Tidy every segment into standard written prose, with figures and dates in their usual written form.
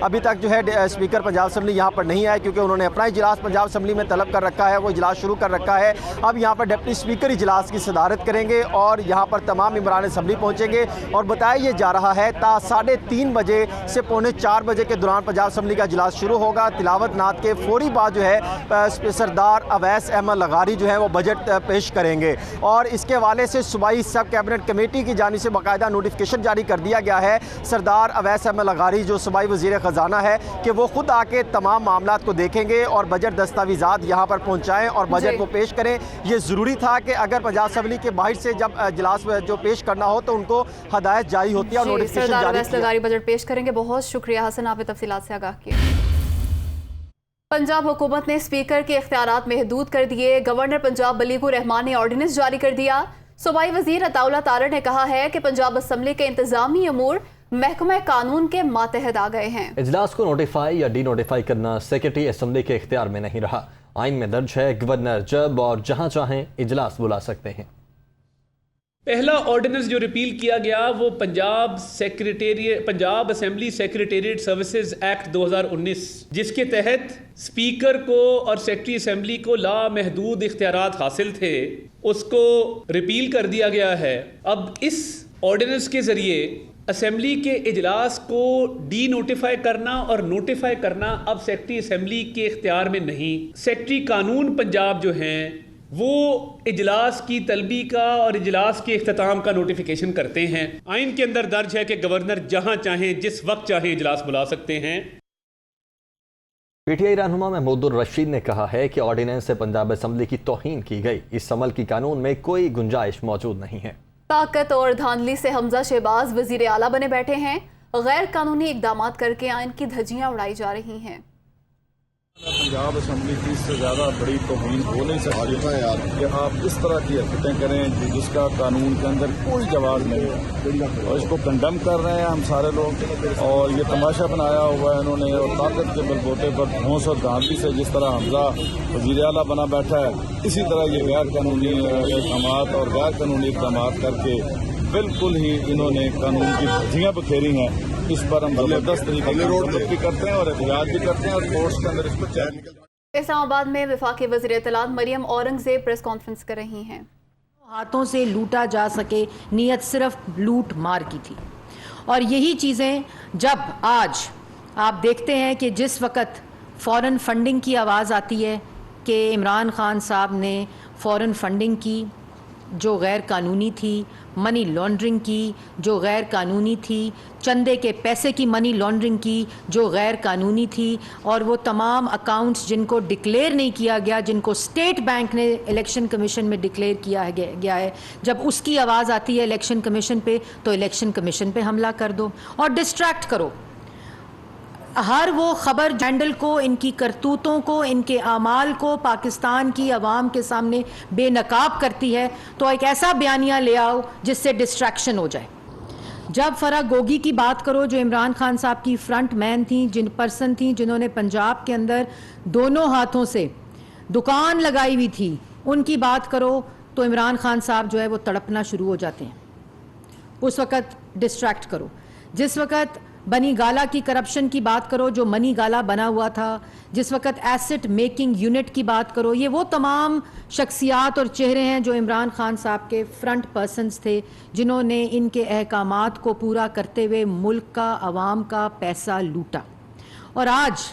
ابھی تک جو ہے اسپیکر پنجاب اسمبلی یہاں پر نہیں آئے کیونکہ انہوں نے اپنا اجلاس پنجاب اسمبلی میں طلب کر رکھا ہے, وہ اجلاس شروع کر رکھا ہے. اب یہاں پر ڈپٹی اسپیکر اجلاس کی صدارت کریں گے اور یہاں پر تمام ممبران اسمبلی پہنچیں گے. اور بتایا یہ جا رہا ہے تا 3:30 بجے سے 3:45 بجے کے دوران پنجاب اسمبلی کا اجلاس شروع ہوگا. تلاوت نعت کے فوری بعد جو ہے سردار اویس احمد لغاری جو ہے وہ بجٹ پیش کریں گے. اور اس کے حوالے سے صوبائی سب کیبنٹ کمیٹی کی جانب سے باقاعدہ نوٹیفکیشن جاری کر دیا گیا ہے سردار اویس احمد لغاری جو صوبائی وزیر خزانہ ہے کہ وہ خود آ کے تمام معاملات کو دیکھیں گے اور بجٹ دستاویزات یہاں پر پہنچائیں اور بجٹ وہ پیش کریں. یہ ضروری تھا کہ اگر پنجاب اسمبلی کے باہر سے جب اجلاس جو پیش کرنا ہو تو ان کو ہدایت جاری ہوتی ہے اور نوٹیفکیشن سردار جاری اویس لغاری بجٹ پیش کریں گے. بہت شکریہ حسن, آپ نے تفصیلات سے آگاہ کیا. پنجاب حکومت نے اسپیکر کے اختیارات محدود کر دیے. گورنر پنجاب بلیغ الرحمان نے آرڈیننس جاری کر دیا. صوبائی وزیر عطا اللہ تارڑ نے کہا ہے کہ پنجاب اسمبلی کے انتظامی امور محکمہ قانون کے ماتحت آ گئے ہیں. اجلاس کو نوٹیفائی یا ڈی نوٹیفائی کرنا سیکرٹری اسمبلی کے اختیار میں نہیں رہا. آئین میں درج ہے گورنر جب اور جہاں چاہیں اجلاس بلا سکتے ہیں. پہلا آرڈیننس جو ریپیل کیا گیا وہ Punjab assembly secretariat services act 2019 جس کے تحت اسپیکر کو اور سیکرٹری اسمبلی کو لامحدود اختیارات حاصل تھے, اس کو ریپیل کر دیا گیا ہے. اب اس آرڈیننس کے ذریعے اسمبلی کے اجلاس کو ڈی نوٹیفائی کرنا اور نوٹیفائی کرنا اب سیکرٹری اسمبلی کے اختیار میں نہیں. سیکرٹری قانون پنجاب جو ہیں وہ اجلاس کی طلبی کا اور اجلاس کے اختتام کا نوٹیفیکیشن کرتے ہیں. آئین کے اندر درج ہے کہ گورنر جہاں چاہیں جس وقت چاہیں اجلاس بلا سکتے ہیں. پی ٹی آئی رہنما محمود الرشید نے کہا ہے کہ آرڈیننس سے پنجاب اسمبلی کی توہین کی گئی. اس عمل کی قانون میں کوئی گنجائش موجود نہیں ہے. طاقت اور دھاندلی سے حمزہ شہباز وزیر اعلیٰ بنے بیٹھے ہیں. غیر قانونی اقدامات کر کے آئین کی دھجیاں اڑائی جا رہی ہیں. پنجاب اسمبلی کی اس سے زیادہ بڑی توہین ہو نہیں سکتی کہ آپ اس طرح کی حرکتیں کریں جس کا قانون کے اندر کوئی جواز نہیں ہے, اور اس کو کنڈم کر رہے ہیں ہم سارے لوگ. اور یہ تماشا بنایا ہوا ہے انہوں نے, اور طاقت کے بل بوتے پر دھونس اور دھاندلی سے جس طرح حمزہ وزیر اعلیٰ بنا بیٹھا ہے, اسی طرح یہ غیر قانونی اقدامات اور غیر قانونی اقدامات کر کے بالکل ہی انہوں نے قانون کی دھجیاں بکھیری ہیں. اس پر ہم زبردست طریقے سے بھی کرتے ہیں اور احتجاج بھی کرتے ہیں اور کورٹس کے اندر اس کو چیک نکلتا ہے. اسلام آباد میں وفاقی وزیر اطلاعات مریم اورنگزیب پریس کانفرنس کر رہی ہیں. ہاتھوں سے لوٹا جا سکے, نیت صرف لوٹ مار کی تھی. اور یہی چیزیں جب آج آپ دیکھتے ہیں کہ جس وقت فورن فنڈنگ کی آواز آتی ہے کہ عمران خان صاحب نے فورن فنڈنگ کی جو غیر قانونی تھی, منی لانڈرنگ کی جو غیر قانونی تھی, چندے کے پیسے کی منی لانڈرنگ کی جو غیر قانونی تھی, اور وہ تمام اکاؤنٹس جن کو ڈکلیئر نہیں کیا گیا, جن کو اسٹیٹ بینک نے الیکشن کمیشن میں ڈکلیئر کیا گیا ہے, جب اس کی آواز آتی ہے الیکشن کمیشن پہ تو الیکشن کمیشن پہ حملہ کر دو اور ڈسٹریکٹ کرو. ہر وہ خبر جینڈل کو, ان کی کرتوتوں کو, ان کے اعمال کو پاکستان کی عوام کے سامنے بے نقاب کرتی ہے, تو ایک ایسا بیانیہ لے آؤ جس سے ڈسٹریکشن ہو جائے. جب فرح گوگی کی بات کرو جو عمران خان صاحب کی فرنٹ مین تھیں, پرسن تھیں جنہوں نے پنجاب کے اندر دونوں ہاتھوں سے دکان لگائی ہوئی تھی, ان کی بات کرو تو عمران خان صاحب جو ہے وہ تڑپنا شروع ہو جاتے ہیں. اس وقت ڈسٹریکٹ کرو. جس وقت بنی گالا کی کرپشن کی بات کرو جو منی گالا بنا ہوا تھا, جس وقت ایسٹ میکنگ یونٹ کی بات کرو, یہ وہ تمام شخصیات اور چہرے ہیں جو عمران خان صاحب کے فرنٹ پرسنز تھے جنہوں نے ان کے احکامات کو پورا کرتے ہوئے ملک کا, عوام کا پیسہ لوٹا. اور آج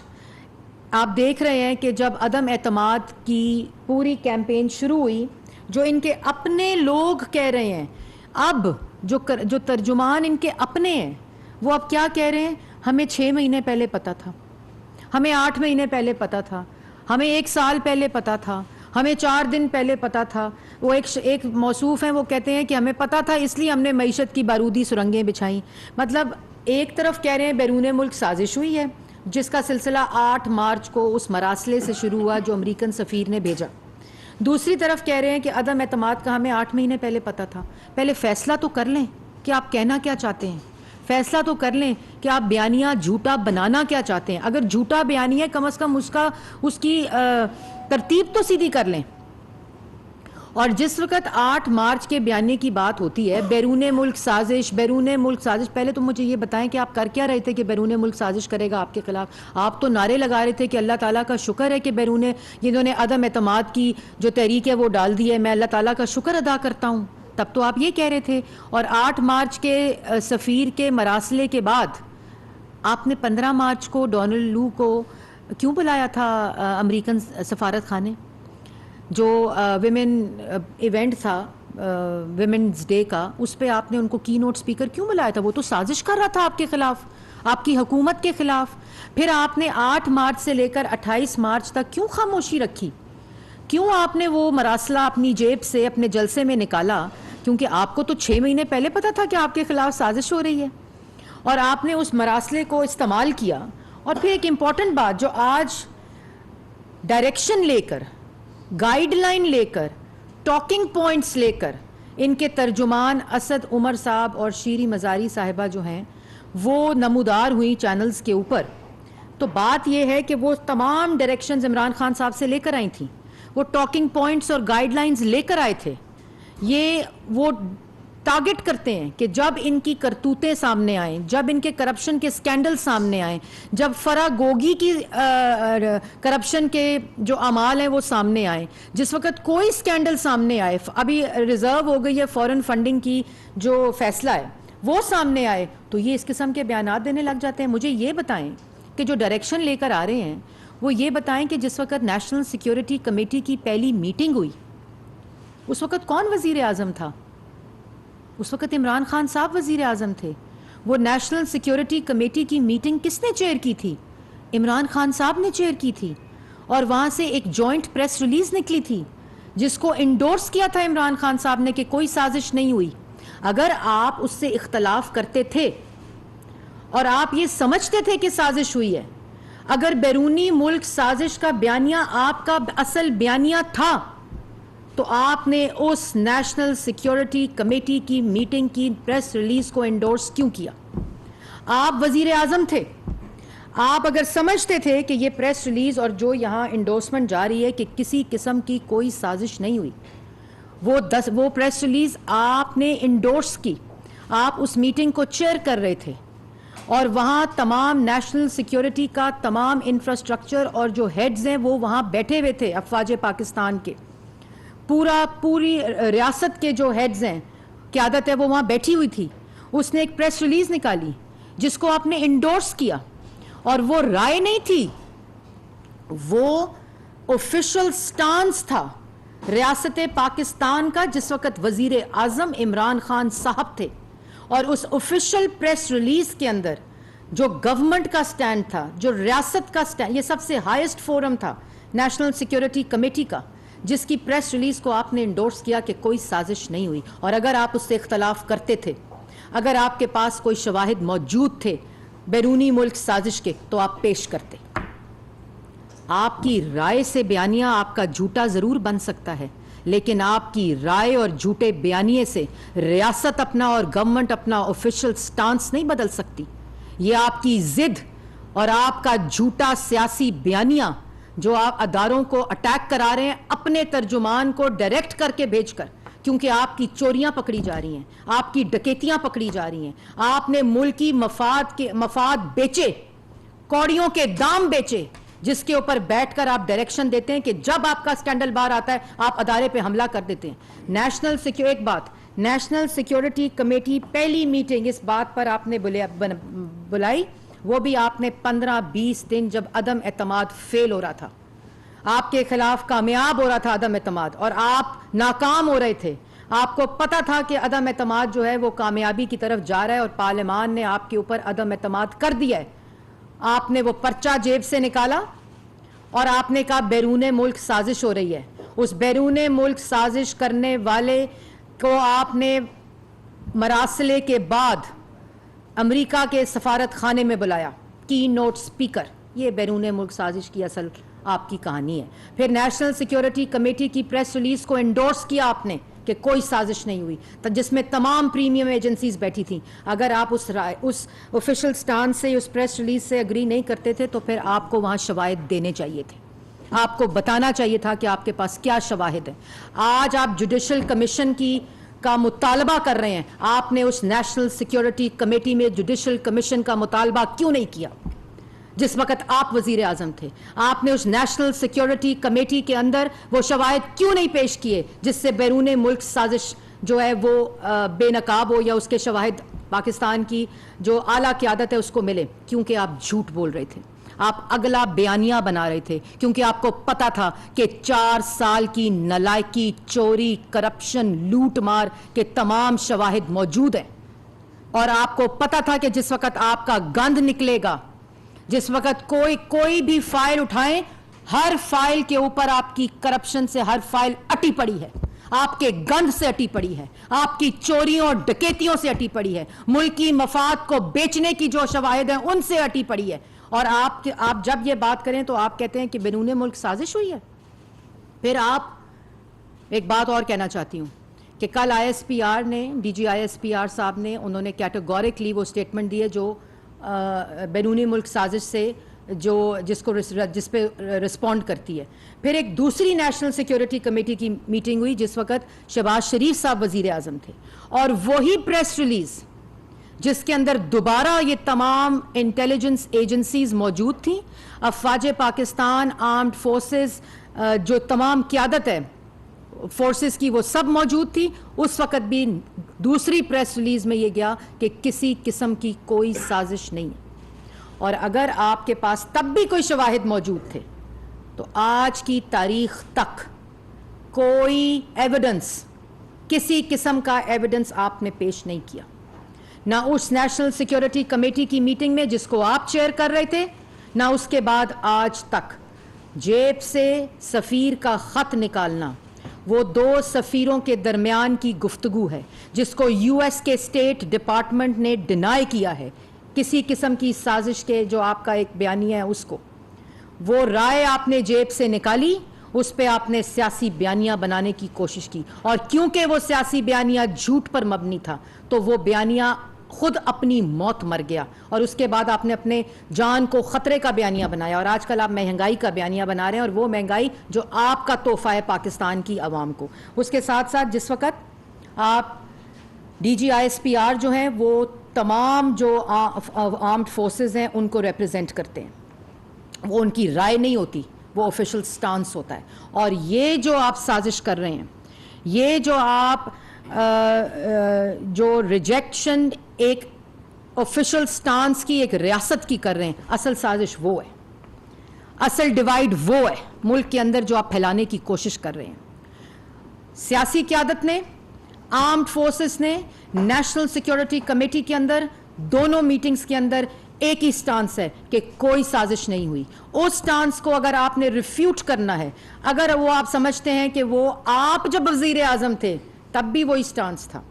آپ دیکھ رہے ہیں کہ جب عدم اعتماد کی پوری کیمپین شروع ہوئی, جو ان کے اپنے لوگ کہہ رہے ہیں, اب جو ترجمان ان کے اپنے ہیں وہ اب کیا کہہ رہے ہیں, ہمیں 6 مہینے پہلے پتا تھا, ہمیں 8 مہینے پہلے پتا تھا, ہمیں 1 سال پہلے پتا تھا, ہمیں 4 دن پہلے پتا تھا. وہ ایک موصوف ہیں, وہ کہتے ہیں کہ ہمیں پتا تھا اس لیے ہم نے معیشت کی بارودی سرنگیں بچھائیں. مطلب ایک طرف کہہ رہے ہیں بیرون ملک سازش ہوئی ہے جس کا سلسلہ 8 مارچ کو اس مراسلے سے شروع ہوا جو امریکن سفیر نے بھیجا. دوسری طرف کہہ رہے ہیں کہ عدم اعتماد کا ہمیں 8 مہینے پہلے پتا تھا. پہلے فیصلہ تو کر لیں کہ آپ کہنا کیا چاہتے ہیں, فیصلہ تو کر لیں کہ آپ بیانیہ جھوٹا بنانا کیا چاہتے ہیں. اگر جھوٹا بیانیہ کم از کم اس کی ترتیب تو سیدھی کر لیں. اور جس وقت 8 مارچ کے بیانیے کی بات ہوتی ہے بیرون ملک سازش، پہلے تو مجھے یہ بتائیں کہ آپ کر کیا رہے تھے کہ بیرون ملک سازش کرے گا آپ کے خلاف؟ آپ تو نعرے لگا رہے تھے کہ اللہ تعالیٰ کا شکر ہے کہ جنہوں نے عدم اعتماد کی جو تحریک ہے وہ ڈال دی ہے، میں اللہ تعالیٰ کا شکر ادا کرتا ہوں، تب تو آپ یہ کہہ رہے تھے۔ اور 8 مارچ کے سفیر کے مراسلے کے بعد آپ نے 15 مارچ کو ڈونلڈ لو کو کیوں بلایا تھا امریکن سفارت خانے؟ جو ویمن ایونٹ تھا ویمنز ڈے کا، اس پہ آپ نے ان کو کی نوٹ سپیکر کیوں بلایا تھا؟ وہ تو سازش کر رہا تھا آپ کے خلاف، آپ کی حکومت کے خلاف۔ پھر آپ نے 8 مارچ سے لے کر 28 مارچ تک کیوں خاموشی رکھی؟ کیوں آپ نے وہ مراسلہ اپنی جیب سے اپنے جلسے میں نکالا؟ کیونکہ آپ کو تو 6 مہینے پہلے پتا تھا کہ آپ کے خلاف سازش ہو رہی ہے، اور آپ نے اس مراسلے کو استعمال کیا۔ اور پھر ایک امپورٹنٹ بات جو آج ڈائریکشن لے کر، گائیڈ لائن لے کر، ٹاکنگ پوائنٹس لے کر ان کے ترجمان اسد عمر صاحب اور شیری مزاری صاحبہ جو ہیں وہ نمودار ہوئی چینلز کے اوپر، تو بات یہ ہے کہ وہ تمام ڈائریکشنز عمران خان صاحب سے لے کر آئی تھیں، وہ ٹاکنگ پوائنٹس اور گائیڈ لائنز لے کر آئے تھے۔ یہ وہ ٹارگٹ کرتے ہیں کہ جب ان کی کرتوتیں سامنے آئیں، جب ان کے کرپشن کے سکینڈل سامنے آئیں، جب فرا گوگی کی کرپشن کے جو اعمال ہیں وہ سامنے آئیں، جس وقت کوئی سکینڈل سامنے آئے، ابھی ریزرو ہو گئی ہے فورن فنڈنگ کی جو فیصلہ ہے وہ سامنے آئے، تو یہ اس قسم کے بیانات دینے لگ جاتے ہیں۔ مجھے یہ بتائیں کہ جو ڈائریکشن لے کر آ رہے ہیں وہ یہ بتائیں کہ جس وقت نیشنل سیکیورٹی کمیٹی کی پہلی میٹنگ ہوئی اس وقت کون وزیر اعظم تھا؟ اس وقت عمران خان صاحب وزیر اعظم تھے۔ وہ نیشنل سیکیورٹی کمیٹی کی میٹنگ کس نے چیئر کی تھی؟ عمران خان صاحب نے چیئر کی تھی، اور وہاں سے ایک جوائنٹ پریس ریلیز نکلی تھی جس کو انڈورس کیا تھا عمران خان صاحب نے کہ کوئی سازش نہیں ہوئی۔ اگر آپ اس سے اختلاف کرتے تھے اور آپ یہ سمجھتے تھے کہ سازش ہوئی ہے، اگر بیرونی ملک سازش کا بیانیہ آپ کا اصل بیانیہ تھا تو آپ نے اس نیشنل سیکیورٹی کمیٹی کی میٹنگ کی پریس ریلیز کو انڈورس کیوں کیا؟ آپ وزیر اعظم تھے، آپ اگر سمجھتے تھے کہ یہ پریس ریلیز اور جو یہاں انڈورسمنٹ جاری ہے کہ کسی قسم کی کوئی سازش نہیں ہوئی، وہ پریس ریلیز آپ نے انڈورس کی، آپ اس میٹنگ کو چیئر کر رہے تھے، اور وہاں تمام نیشنل سیکیورٹی کا تمام انفراسٹرکچر اور جو ہیڈز ہیں وہ وہاں بیٹھے ہوئے تھے، افواج پاکستان کے پوری ریاست کے جو ہیڈز ہیں، قیادت ہے وہ وہاں بیٹھی ہوئی تھی۔ اس نے ایک پریس ریلیز نکالی جس کو آپ نے انڈورس کیا، اور وہ رائے نہیں تھی، وہ آفیشل سٹانس تھا ریاست پاکستان کا جس وقت وزیر اعظم عمران خان صاحب تھے۔ اور اس آفیشل پریس ریلیز کے اندر جو گورنمنٹ کا سٹینڈ تھا، جو ریاست کا سٹینڈ، یہ سب سے ہائیسٹ فورم تھا نیشنل سیکیورٹی کمیٹی کا، جس کی پریس ریلیز کو آپ نے انڈورس کیا کہ کوئی سازش نہیں ہوئی۔ اور اگر آپ اس سے اختلاف کرتے تھے، اگر آپ کے پاس کوئی شواہد موجود تھے بیرونی ملک سازش کے، تو آپ پیش کرتے۔ آپ کی رائے سے بیانیہ آپ کا جھوٹا ضرور بن سکتا ہے، لیکن آپ کی رائے اور جھوٹے بیانیے سے ریاست اپنا اور گورنمنٹ اپنا آفیشل سٹانس نہیں بدل سکتی۔ یہ آپ کی ضد اور آپ کا جھوٹا سیاسی بیانیہ جو آپ اداروں کو اٹیک کرا رہے ہیں اپنے ترجمان کو ڈائریکٹ کر کے بھیج کر، کیونکہ آپ کی چوریاں پکڑی جا رہی ہیں، آپ کی ڈکیتیاں پکڑی جا رہی ہیں، آپ نے ملکی مفاد بیچے، کوڑیوں کے دام بیچے، جس کے اوپر بیٹھ کر آپ ڈائریکشن دیتے ہیں کہ جب آپ کا سکینڈل باہر آتا ہے آپ ادارے پہ حملہ کر دیتے ہیں۔ ایک بات، نیشنل سیکیورٹی کمیٹی پہلی میٹنگ اس بات پر آپ نے بلائی، وہ بھی آپ نے 15-20 دن جب عدم اعتماد فیل ہو رہا تھا، آپ کے خلاف کامیاب ہو رہا تھا عدم اعتماد، اور آپ ناکام ہو رہے تھے، آپ کو پتا تھا کہ عدم اعتماد جو ہے وہ کامیابی کی طرف جا رہا ہے، اور پارلیمان نے آپ کے اوپر عدم اعتماد کر دیا ہے۔ آپ نے وہ پرچہ جیب سے نکالا اور آپ نے کہا بیرون ملک سازش ہو رہی ہے۔ اس بیرون ملک سازش کرنے والے کو آپ نے مراسلے کے بعد امریکہ کے سفارت خانے میں بلایا، کی نوٹ سپیکر۔ یہ بیرون ملک سازش کی اصل آپ کی کہانی ہے۔ پھر نیشنل سیکیورٹی کمیٹی کی پریس ریلیز کو انڈورس کیا آپ نے کہ کوئی سازش نہیں ہوئی، جس میں تمام پریمیم ایجنسیز بیٹھی تھیں۔ اگر آپ اس آفیشل سٹانس سے، اس پریس ریلیز سے اگری نہیں کرتے تھے تو پھر آپ کو وہاں شواہد دینے چاہیے تھے۔ آپ کو بتانا چاہیے تھا کہ آپ کے پاس کیا شواہد ہیں. آج آپ جوڈیشل کمیشن کا مطالبہ کر رہے ہیں. آپ نے اس نیشنل سیکیورٹی کمیٹی میں جوڈیشل کمیشن کا مطالبہ کیوں نہیں کیا جس وقت آپ وزیر اعظم تھے؟ آپ نے اس نیشنل سیکیورٹی کمیٹی کے اندر وہ شواہد کیوں نہیں پیش کیے جس سے بیرون ملک سازش جو ہے وہ بے نقاب ہو یا اس کے شواہد پاکستان کی جو اعلیٰ قیادت ہے اس کو ملے؟ کیونکہ آپ جھوٹ بول رہے تھے. آپ اگلا بیانیہ بنا رہے تھے کیونکہ آپ کو پتا تھا کہ 4 سال کی نالائکی، چوری، کرپشن، لوٹ مار کے تمام شواہد موجود ہیں. اور آپ کو پتا تھا کہ جس وقت آپ کا گند نکلے گا، جس وقت کوئی بھی فائل اٹھائیں، ہر فائل کے اوپر آپ کی کرپشن سے ہر فائل اٹی پڑی ہے، آپ کے گند سے اٹی پڑی ہے، آپ کی چوریوں اور ڈکیتیوں سے اٹی پڑی ہے، ملکی مفاد کو بیچنے کی جو شواہد ہیں ان سے اٹی پڑی ہے. اور آپ جب یہ بات کریں تو آپ کہتے ہیں کہ بیرون ملک سازش ہوئی ہے. پھر آپ ایک بات اور کہنا چاہتی ہوں کہ کل ISPR نے، DG ISPR صاحب نے، انہوں نے کیٹیگوریکلی وہ سٹیٹمنٹ دی ہے جو بیرونی ملک سازش سے جس پہ رسپونڈ کرتی ہے. پھر ایک دوسری نیشنل سیکیورٹی کمیٹی کی میٹنگ ہوئی جس وقت شہباز شریف صاحب وزیر اعظم تھے، اور وہی پریس ریلیز جس کے اندر دوبارہ یہ تمام انٹیلیجنس ایجنسیز موجود تھیں، افواج پاکستان، آرمڈ فورسز، جو تمام قیادت ہے فورسز کی وہ سب موجود تھی. اس وقت بھی دوسری پریس ریلیز میں یہ گیا کہ کسی قسم کی کوئی سازش نہیں ہے. اور اگر آپ کے پاس تب بھی کوئی شواہد موجود تھے تو آج کی تاریخ تک کوئی ایویڈنس، کسی قسم کا ایویڈنس آپ نے پیش نہیں کیا. نہ اس نیشنل سیکیورٹی کمیٹی کی میٹنگ میں جس کو آپ چیئر کر رہے تھے، نہ اس کے بعد آج تک. جیب سے سفیر کا خط نکالنا وہ 2 سفیروں کے درمیان کی گفتگو ہے جس کو US کے اسٹیٹ ڈپارٹمنٹ نے ڈینائی کیا ہے. کسی قسم کی سازش کے جو آپ کا ایک بیانیہ ہے اس کو، وہ رائے آپ نے جیب سے نکالی، اس پہ آپ نے سیاسی بیانیہ بنانے کی کوشش کی. اور کیونکہ وہ سیاسی بیانیہ جھوٹ پر مبنی تھا تو وہ بیانیہ خود اپنی موت مر گیا. اور اس کے بعد آپ نے اپنے جان کو خطرے کا بیانیہ بنایا، اور آج کل آپ مہنگائی کا بیانیہ بنا رہے ہیں، اور وہ مہنگائی جو آپ کا تحفہ ہے پاکستان کی عوام کو. اس کے ساتھ ساتھ جس وقت آپ DG ISPR جو ہیں وہ تمام جو آرمڈ فورسز ہیں ان کو ریپریزنٹ کرتے ہیں، وہ ان کی رائے نہیں ہوتی، وہ آفیشل سٹانس ہوتا ہے. اور یہ جو آپ سازش کر رہے ہیں، یہ جو آپ جو ریجیکشن ایک آفیشل سٹانس کی ایک ریاست کی کر رہے ہیں، اصل سازش وہ ہے، اصل ڈیوائیڈ وہ ہے ملک کے اندر جو آپ پھیلانے کی کوشش کر رہے ہیں. سیاسی قیادت نے، آرمڈ فورسز نے، نیشنل سیکیورٹی کمیٹی کے اندر، دونوں میٹنگز کے اندر ایک ہی سٹانس ہے کہ کوئی سازش نہیں ہوئی. اس سٹانس کو اگر آپ نے ریفیوٹ کرنا ہے، اگر وہ آپ سمجھتے ہیں کہ وہ آپ جب وزیر اعظم تھے تب بھی وہی سٹانس تھا،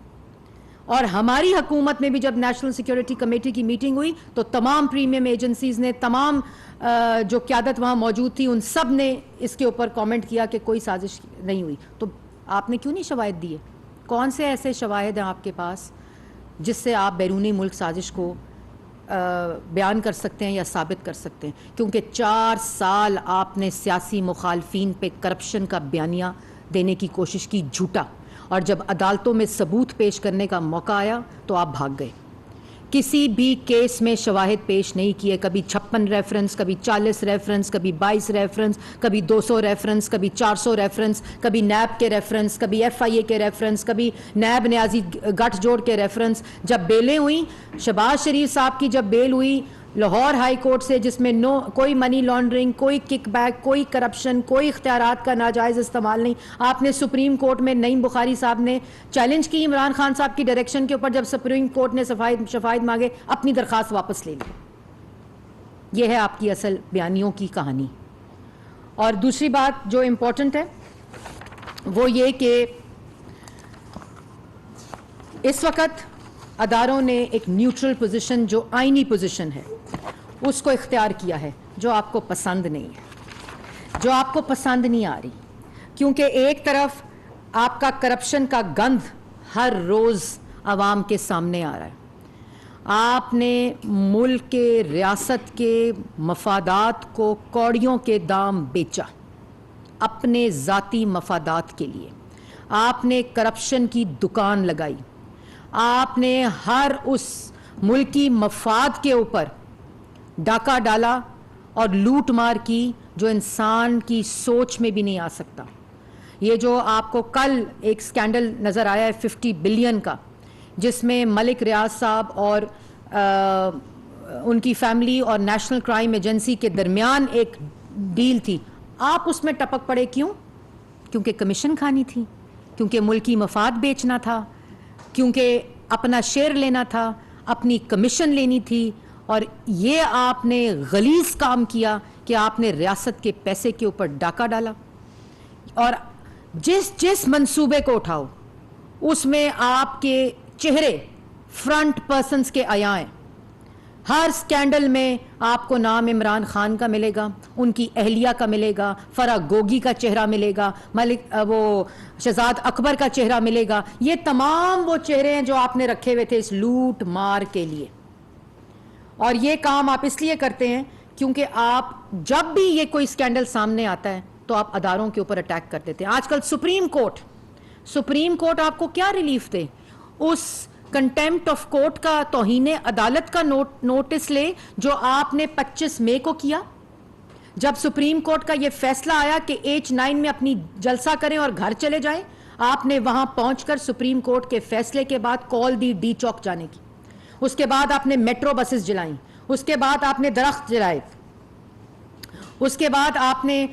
اور ہماری حکومت میں بھی جب نیشنل سیکیورٹی کمیٹی کی میٹنگ ہوئی تو تمام پریمیم ایجنسیز نے، تمام جو قیادت وہاں موجود تھی، ان سب نے اس کے اوپر کامنٹ کیا کہ کوئی سازش نہیں ہوئی. تو آپ نے کیوں نہیں شواہد دیے؟ کون سے ایسے شواہد ہیں آپ کے پاس جس سے آپ بیرونی ملک سازش کو بیان کر سکتے ہیں یا ثابت کر سکتے ہیں؟ کیونکہ 4 سال آپ نے سیاسی مخالفین پہ کرپشن کا بیانیہ دینے کی کوشش کی، جھوٹا، اور جب عدالتوں میں ثبوت پیش کرنے کا موقع آیا تو آپ بھاگ گئے. کسی بھی کیس میں شواہد پیش نہیں کیے. کبھی 56 ریفرنس، کبھی 40 ریفرنس، کبھی 22 ریفرنس، کبھی 200 ریفرنس، کبھی 400 ریفرنس، کبھی نیب کے ریفرنس، کبھی FIA کے ریفرنس، کبھی نیب نیازی گٹھ جوڑ کے ریفرنس. جب بیلیں ہوئیں، شہباز شریف صاحب کی جب بیل ہوئی لاہور ہائی کورٹ سے، جس میں کوئی منی لانڈرنگ، کوئی کک بیک، کوئی کرپشن، کوئی اختیارات کا ناجائز استعمال نہیں. آپ نے سپریم کورٹ میں نعیم بخاری صاحب نے چیلنج کی عمران خان صاحب کی ڈائریکشن کے اوپر، جب سپریم کورٹ نے شفاہد مانگے، اپنی درخواست واپس لے لی. یہ ہے آپ کی اصل بیانیوں کی کہانی. اور دوسری بات جو امپورٹنٹ ہے وہ یہ کہ اس وقت اداروں نے ایک نیوٹرل پوزیشن، جو آئینی پوزیشن ہے، اس کو اختیار کیا ہے، جو آپ کو پسند نہیں ہے، جو آپ کو پسند نہیں آ رہی. کیونکہ ایک طرف آپ کا کرپشن کا گند ہر روز عوام کے سامنے آ رہا ہے. آپ نے ملک کے، ریاست کے مفادات کو کوڑیوں کے دام بیچا. اپنے ذاتی مفادات کے لیے آپ نے کرپشن کی دکان لگائی, آپ نے ہر اس ملکی مفاد کے اوپر ڈاکہ ڈالا اور لوٹ مار کی جو انسان کی سوچ میں بھی نہیں آ سکتا. یہ جو آپ کو کل ایک سکینڈل نظر آیا ہے 50 بلین کا, جس میں ملک ریاض صاحب اور ان کی فیملی اور نیشنل کرائم ایجنسی کے درمیان ایک ڈیل تھی, آپ اس میں ٹپک پڑے. کیوں؟ کیونکہ کمیشن کھانی تھی, کیونکہ ملکی مفاد بیچنا تھا, کیونکہ اپنا شیئر لینا تھا, اپنی کمیشن لینی تھی. اور یہ آپ نے غلیظ کام کیا کہ آپ نے ریاست کے پیسے کے اوپر ڈاکہ ڈالا. اور جس منصوبے کو اٹھاؤ اس میں آپ کے چہرے فرنٹ پرسنز کے عیاں ہیں. ہر سکینڈل میں آپ کو نام عمران خان کا ملے گا, ان کی اہلیہ کا ملے گا, فرح گوگی کا چہرہ ملے گا, وہ شہزاد اکبر کا چہرہ ملے گا. یہ تمام وہ چہرے ہیں جو آپ نے رکھے ہوئے تھے اس لوٹ مار کے لیے. اور یہ کام آپ اس لیے کرتے ہیں کیونکہ آپ جب بھی یہ کوئی سکینڈل سامنے آتا ہے تو آپ اداروں کے اوپر اٹیک کر دیتے ہیں. آج کل سپریم کورٹ آپ کو کیا ریلیف دے؟ اس کنٹیمپٹ آف کورٹ کا, توہین عدالت کا نوٹس لے جو آپ نے 25 مئی کو کیا. جب سپریم کورٹ کا یہ فیصلہ آیا کہ H9 میں اپنی جلسہ کریں اور گھر چلے جائیں, آپ نے وہاں پہنچ کر سپریم کورٹ کے فیصلے کے بعد کال دی ڈی چوک جانے کی. اس کے بعد آپ نے میٹرو بسز جلائیں, اس کے بعد آپ نے درخت جلائے, اس کے بعد آپ نے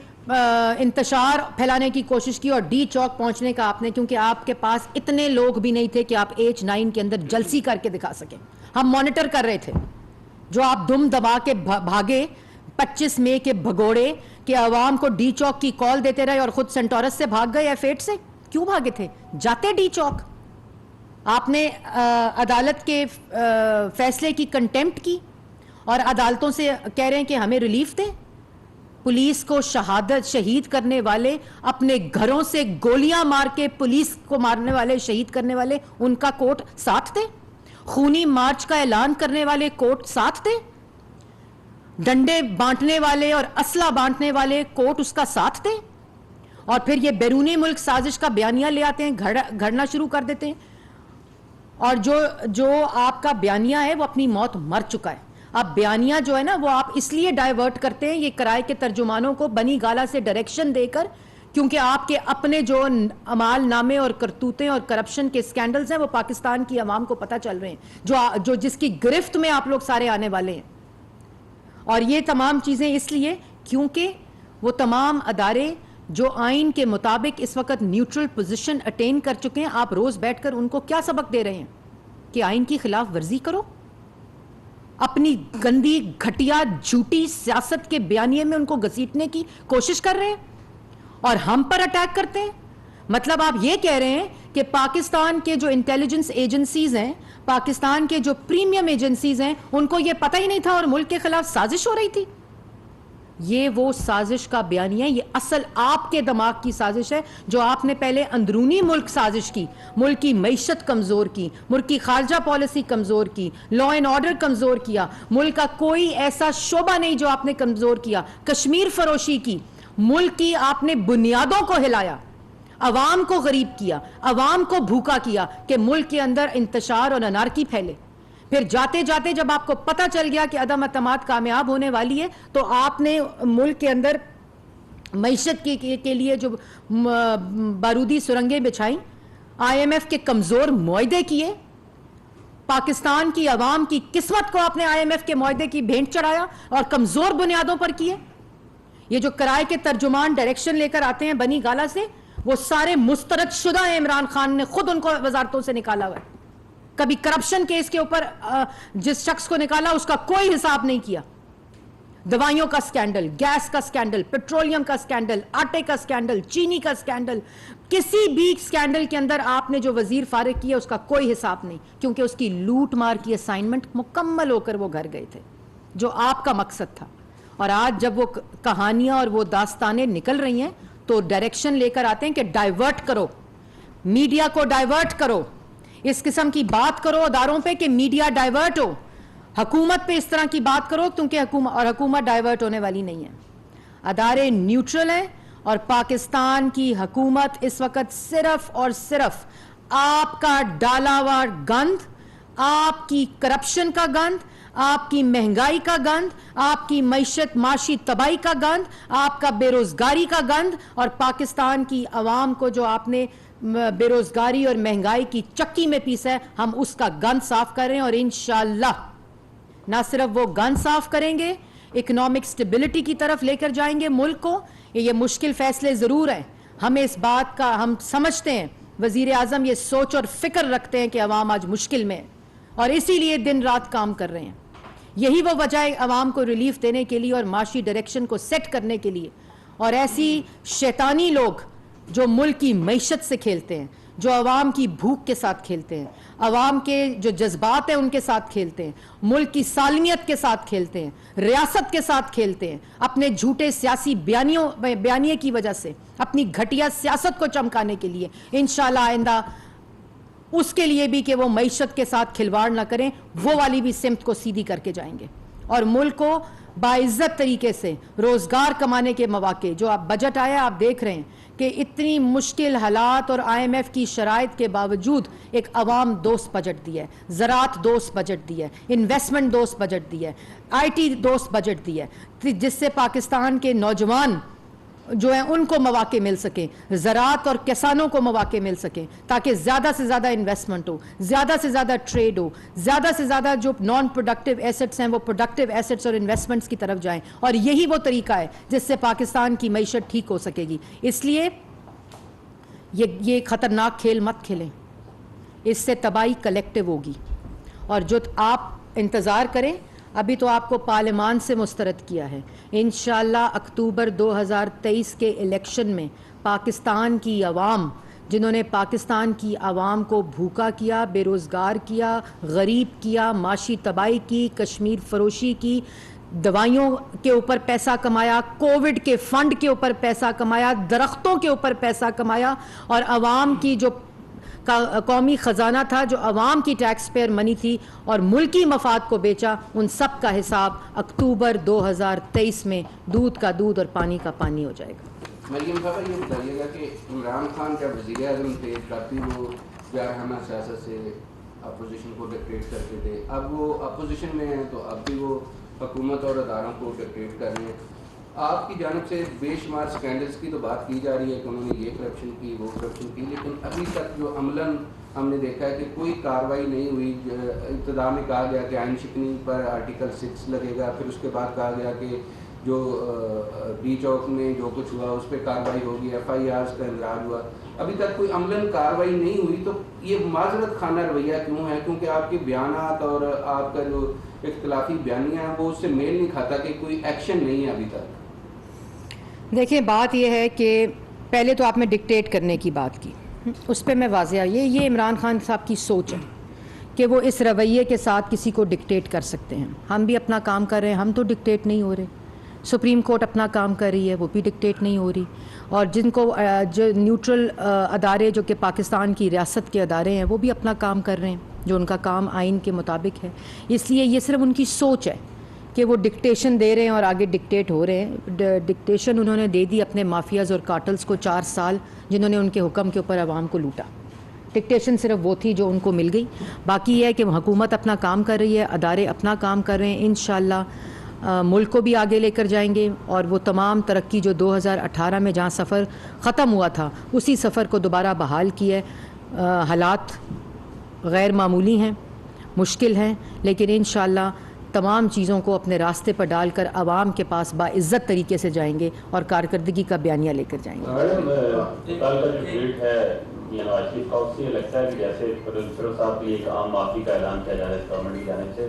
انتشار پھیلانے کی کوشش کی اور ڈی چوک پہنچنے کا آپ نے, کیونکہ آپ کے پاس اتنے لوگ بھی نہیں تھے کہ آپ H9 کے اندر جلسی کر کے دکھا سکیں. ہم مانیٹر کر رہے تھے جو آپ دم دبا کے بھاگے 25 مئی کے بھگوڑے کہ عوام کو ڈی چوک کی کال دیتے رہے اور خود سینٹورس سے بھاگ گئے F8 سے. کیوں بھاگے تھے؟ جاتے ڈی چوک. آپ نے عدالت کے فیصلے کی کنٹیمپٹ کی اور عدالتوں سے کہہ رہے ہیں کہ ہمیں ریلیف دیں. پولیس کو شہید کرنے والے, اپنے گھروں سے گولیاں مار کے پولیس کو مارنے والے, شہید کرنے والے, ان کا کوٹ ساتھ دے. خونی مارچ کا اعلان کرنے والے کوٹ ساتھ دے. ڈنڈے بانٹنے والے اور اسلحہ بانٹنے والے کوٹ اس کا ساتھ دے. اور پھر یہ بیرونی ملک سازش کا بیانیہ لے آتے ہیں, گھڑنا شروع کر دیتے ہیں. اور جو آپ کا بیانیہ ہے وہ اپنی موت مر چکا ہے. اب بیانیہ جو ہے نا وہ آپ اس لیے ڈائیورٹ کرتے ہیں یہ کرائے کے ترجمانوں کو بنی گالا سے ڈائریکشن دے کر, کیونکہ آپ کے اپنے جو اعمال نامے اور کرتوتیں اور کرپشن کے سکینڈلز ہیں وہ پاکستان کی عوام کو پتہ چل رہے ہیں, جو جس کی گرفت میں آپ لوگ سارے آنے والے ہیں. اور یہ تمام چیزیں اس لیے کیونکہ وہ تمام ادارے جو آئین کے مطابق اس وقت نیوٹرل پوزیشن اٹین کر چکے ہیں, آپ روز بیٹھ کر ان کو کیا سبق دے رہے ہیں کہ آئین کی خلاف ورزی کرو. اپنی گندی گھٹیا جھوٹی سیاست کے بیانیے میں ان کو گھسیٹنے کی کوشش کر رہے ہیں اور ہم پر اٹیک کرتے ہیں. مطلب آپ یہ کہہ رہے ہیں کہ پاکستان کے جو انٹیلیجنس ایجنسیز ہیں, پاکستان کے جو پریمیم ایجنسیز ہیں, ان کو یہ پتہ ہی نہیں تھا اور ملک کے خلاف سازش ہو رہی تھی. یہ وہ سازش کا بیانیہ ہے, یہ اصل آپ کے دماغ کی سازش ہے جو آپ نے پہلے اندرونی ملک سازش کی, ملک کی معیشت کمزور کی, ملک کی خارجہ پالیسی کمزور کی, لا اینڈ آرڈر کمزور کیا, ملک کا کوئی ایسا شعبہ نہیں جو آپ نے کمزور کیا, کشمیر فروشی کی, ملک کی آپ نے بنیادوں کو ہلایا, عوام کو غریب کیا, عوام کو بھوکا کیا کہ ملک کے اندر انتشار اور انارکی پھیلے. پھر جاتے جاتے جب آپ کو پتہ چل گیا کہ عدم اعتماد کامیاب ہونے والی ہے تو آپ نے ملک کے اندر معیشت کے لیے جو بارودی سرنگیں بچھائیں, IMF کے کمزور معاہدے کیے, پاکستان کی عوام کی قسمت کو آپ نے IMF کے معاہدے کی بھینٹ چڑھایا اور کمزور بنیادوں پر کیے. یہ جو کرائے کے ترجمان ڈائریکشن لے کر آتے ہیں بنی گالا سے, وہ سارے مسترد شدہ ہیں. عمران خان نے خود ان کو وزارتوں سے نکالا ہوا ہے. کبھی کرپشن کیس کے اوپر جس شخص کو نکالا اس کا کوئی حساب نہیں کیا. دوائیوں کا سکینڈل, گیس کا سکینڈل, پیٹرولیم کا سکینڈل, آٹے کا سکینڈل, چینی کا سکینڈل, کسی بھی سکینڈل کے اندر آپ نے جو وزیر فارغ کیا اس کا کوئی حساب نہیں, کیونکہ اس کی لوٹ مار کی اسائنمنٹ مکمل ہو کر وہ گھر گئے تھے جو آپ کا مقصد تھا. اور آج جب وہ کہانیاں اور وہ داستانیں نکل رہی ہیں تو ڈائریکشن لے کر آتے ہیں کہ ڈائیورٹ کرو, میڈیا کو ڈائیورٹ کرو, اس قسم کی بات کرو اداروں پہ کہ میڈیا ڈائیورٹ ہو, حکومت پہ اس طرح کی بات کرو کیونکہ حکومت ڈائیورٹ ہونے والی نہیں ہے. ادارے نیوٹرل ہیں اور پاکستان کی حکومت اس وقت صرف اور صرف آپ کا ڈالا ہوا گند، آپ کی کرپشن کا گند، آپ کی مہنگائی کا گند، آپ کی معاشی تباہی کا گند، آپ کا بے روزگاری کا گند، اور پاکستان کی عوام کو جو آپ نے بے روزگاری اور مہنگائی کی چکی میں پیسا ہے، ہم اس کا گند صاف کر رہے ہیں. اور انشاءاللہ نہ صرف وہ گند صاف کریں گے، اکنامک سٹیبلٹی کی طرف لے کر جائیں گے ملک کو. یہ مشکل فیصلے ضرور ہیں، ہمیں اس بات کا ہم سمجھتے ہیں، وزیر اعظم یہ سوچ اور فکر رکھتے ہیں کہ عوام آج مشکل میں ہے اور اسی لیے دن رات کام کر رہے ہیں. یہی وہ وجہ ہے عوام کو ریلیف دینے کے لیے اور معاشی ڈائریکشن کو سیٹ کرنے کے لیے. اور ایسی شیطانی لوگ جو ملک کی معیشت سے کھیلتے ہیں، جو عوام کی بھوک کے ساتھ کھیلتے ہیں، عوام کے جو جذبات ہیں ان کے ساتھ کھیلتے ہیں، ملک کی سالمیت کے ساتھ کھیلتے ہیں، ریاست کے ساتھ کھیلتے ہیں، اپنے جھوٹے سیاسی بیانیے کی وجہ سے، اپنی گھٹیا سیاست کو چمکانے کے لیے، انشاءاللہ آئندہ اس کے لیے بھی کہ وہ معیشت کے ساتھ کھلواڑ نہ کریں، وہ والی بھی سمت کو سیدھی کر کے جائیں گے. اور ملک کو باعزت طریقے سے روزگار کمانے کے مواقع، جو آپ بجٹ آیا آپ دیکھ رہے ہیں کہ اتنی مشکل حالات اور IMF کی شرائط کے باوجود ایک عوام دوست بجٹ دیا ہے، زراعت دوست بجٹ دیا ہے، انویسٹمنٹ دوست بجٹ دیا ہے، IT دوست بجٹ دیا ہے، جس سے پاکستان کے نوجوان جو ہیں ان کو مواقع مل سکیں، زراعت اور کسانوں کو مواقع مل سکیں، تاکہ زیادہ سے زیادہ انویسٹمنٹ ہو، زیادہ سے زیادہ ٹریڈ ہو، زیادہ سے زیادہ جو نان پروڈکٹیو ایسٹس ہیں وہ پروڈکٹیو ایسٹس اور انویسٹمنٹس کی طرف جائیں. اور یہی وہ طریقہ ہے جس سے پاکستان کی معیشت ٹھیک ہو سکے گی. اس لیے یہ خطرناک کھیل مت کھیلیں، اس سے تباہی کلیکٹیو ہوگی. اور جو آپ انتظار کریں، ابھی تو آپ کو پارلیمان سے مسترد کیا ہے، انشاءاللہ اکتوبر 2023 کے الیکشن میں پاکستان کی عوام، جنہوں نے پاکستان کی عوام کو بھوکا کیا، بے روزگار کیا، غریب کیا، معاشی تباہی کی، کشمیر فروشی کی، دوائیوں کے اوپر پیسہ کمایا، کووڈ کے فنڈ کے اوپر پیسہ کمایا، درختوں کے اوپر پیسہ کمایا، اور عوام کی جو قومی خزانہ تھا، جو عوام کی ٹیکس پیئر منی تھی، اور ملکی مفاد کو بیچا، ان سب کا حساب اکتوبر 2023 میں دودھ کا دودھ اور پانی کا پانی ہو جائے گا. مریم صاحب یہ بتائیے گا کہ عمران خان جب وزیر اعظم تھے کافی وہ جارحانہ سیاست سے اپوزیشن کو ڈکٹیٹ کرتے تھے، اب وہ اپوزیشن میں ہیں تو اب بھی وہ حکومت اور اداروں کو ڈکٹیٹ کر رہے ہیں. آپ کی جانب سے بے شمار سکینڈلز کی تو بات کی جا رہی ہے کہ انہوں نے یہ کرپشن کی وہ کرپشن کی، لیکن ابھی تک جو عملاً ہم نے دیکھا ہے کہ کوئی کارروائی نہیں ہوئی. ابتدا میں کہا گیا کہ آئین شکنی پر آرٹیکل 6 لگے گا، پھر اس کے بعد کہا گیا کہ جو ڈی چوک میں جو کچھ ہوا اس پہ کارروائی ہوگی، FIRs کا اندراج ہوا. ابھی تک کوئی عملاً کارروائی نہیں ہوئی، تو یہ معذرت خانہ رویہ کیوں ہے؟ کیونکہ آپ کے بیانات اور آپ کا جو اختلافی بیانیہ ہے وہ اس سے میل نہیں کھاتا کہ کوئی ایکشن نہیں ہے ابھی تک. دیکھیں بات یہ ہے کہ پہلے تو آپ نے ڈکٹیٹ کرنے کی بات کی، اس پہ میں واضح یہ عمران خان صاحب کی سوچ ہے کہ وہ اس رویے کے ساتھ کسی کو ڈکٹیٹ کر سکتے ہیں. ہم بھی اپنا کام کر رہے ہیں، ہم تو ڈکٹیٹ نہیں ہو رہے. سپریم کورٹ اپنا کام کر رہی ہے، وہ بھی ڈکٹیٹ نہیں ہو رہی. اور جن کو جو نیوٹرل ادارے جو کہ پاکستان کی ریاست کے ادارے ہیں وہ بھی اپنا کام کر رہے ہیں، جو ان کا کام آئین کے مطابق ہے. اس لیے یہ صرف ان کی سوچ ہے کہ وہ ڈکٹیشن دے رہے ہیں اور آگے ڈکٹیٹ ہو رہے ہیں. ڈکٹیشن انہوں نے دے دی اپنے مافیاز اور کارٹلز کو 4 سال، جنہوں نے ان کے حکم کے اوپر عوام کو لوٹا. ڈکٹیشن صرف وہ تھی جو ان کو مل گئی. باقی یہ ہے کہ حکومت اپنا کام کر رہی ہے، ادارے اپنا کام کر رہے ہیں. انشاءاللہ ملک کو بھی آگے لے کر جائیں گے، اور وہ تمام ترقی جو 2018 میں جہاں سفر ختم ہوا تھا اسی سفر کو دوبارہ بحال کی ہے. حالات غیر معمولی ہیں، مشکل ہیں، لیکن انشاءاللہ تمام چیزوں کو اپنے راستے پر ڈال کر عوام کے پاس باعزت طریقے سے جائیں گے اور کارکردگی کا بیانیہ لے کر جائیں گے. لگتا ہے کہ جیسے فیروز صاحب کی ایک عام معافی کا اعلان کیا جا رہا ہے گورنمنٹ کی جانب سے،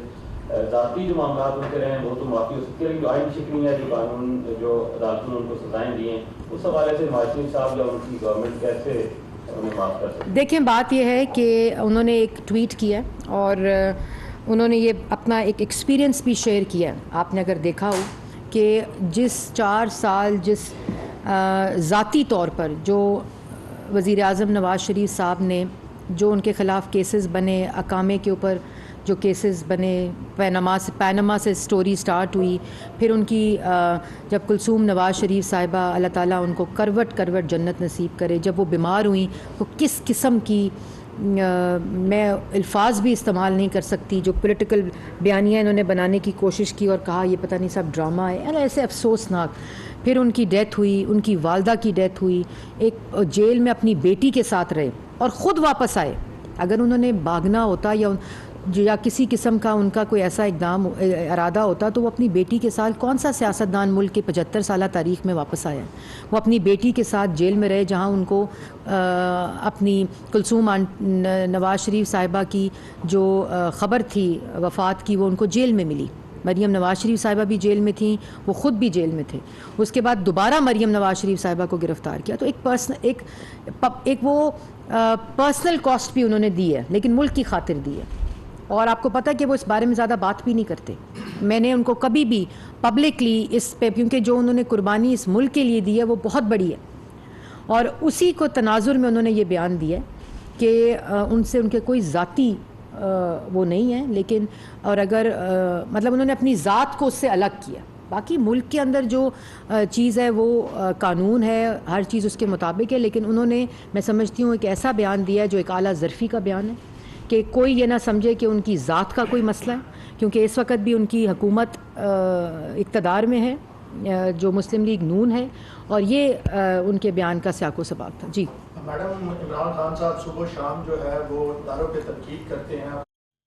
ذاتی جو معاملات ہوتے رہے ہیں وہ تو معافی ہو سکتی ہے، لیکن جو آئین شکنی ہے، جو قانون جو عدالتوں نے ان کو سزائیں دی ہیں، اس حوالے سے نواز شریف صاحب یا ان کی گورنمنٹ کیسے انہیں معاف کر سکتی ہے؟ دیکھیں بات یہ ہے کہ انہوں نے ایک ٹویٹ کیا اور انہوں نے یہ اپنا ایک ایکسپیرینس بھی شیئر کیا. آپ نے اگر دیکھا ہو کہ جس 4 سال جس ذاتی طور پر جو وزیر اعظم نواز شریف صاحب نے جو ان کے خلاف کیسز بنے، اقامے کے اوپر جو کیسز بنے، پینما سے سٹوری سٹارٹ ہوئی، پھر ان کی جب کلثوم نواز شریف صاحبہ اللہ تعالیٰ ان کو کروٹ کروٹ جنت نصیب کرے، جب وہ بیمار ہوئیں وہ کس قسم کی میں الفاظ بھی استعمال نہیں کر سکتی، جو پولیٹیکل بیانیہ انہوں نے بنانے کی کوشش کی اور کہا یہ پتہ نہیں سب ڈرامہ ہے، ایسے افسوسناک. پھر ان کی ڈیتھ ہوئی، ان کی والدہ کی ڈیتھ ہوئی، ایک جیل میں اپنی بیٹی کے ساتھ رہے اور خود واپس آئے. اگر انہوں نے بھاگنا ہوتا یا کسی قسم کا ان کا کوئی ایسا اقدام ارادہ ہوتا تو وہ اپنی بیٹی کے ساتھ، کون سا سیاستدان ملک کے 75 سالہ تاریخ میں واپس آیا؟ وہ اپنی بیٹی کے ساتھ جیل میں رہے، جہاں ان کو اپنی کلثوم نواز شریف صاحبہ کی جو خبر تھی وفات کی وہ ان کو جیل میں ملی. مریم نواز شریف صاحبہ بھی جیل میں تھیں، وہ خود بھی جیل میں تھے. اس کے بعد دوبارہ مریم نواز شریف صاحبہ کو گرفتار کیا. تو ایک وہ پرسنل کاسٹ بھی انہوں نے دی ہے، لیکن ملک کی خاطر دی ہے. اور آپ کو پتہ ہے کہ وہ اس بارے میں زیادہ بات بھی نہیں کرتے. میں نے ان کو کبھی بھی پبلکلی اس پہ، کیونکہ جو انہوں نے قربانی اس ملک کے لیے دی ہے وہ بہت بڑی ہے، اور اسی کو تناظر میں انہوں نے یہ بیان دیا ہے کہ ان سے ان کے کوئی ذاتی وہ نہیں ہے، لیکن اور اگر مطلب انہوں نے اپنی ذات کو اس سے الگ کیا. باقی ملک کے اندر جو چیز ہے وہ قانون ہے، ہر چیز اس کے مطابق ہے، لیکن انہوں نے میں سمجھتی ہوں ایک ایسا بیان دیا ہے جو ایک اعلیٰ ظرفی کا بیان ہے کہ کوئی یہ نہ سمجھے کہ ان کی ذات کا کوئی مسئلہ ہے، کیونکہ اس وقت بھی ان کی حکومت اقتدار میں ہے جو مسلم لیگ نون ہے، اور یہ ان کے بیان کا سیاق و سباق تھا. جی میڈم، عمران خان صاحب صبح و شام جو ہے وہ اداروں پہ تنقید کرتے ہیں.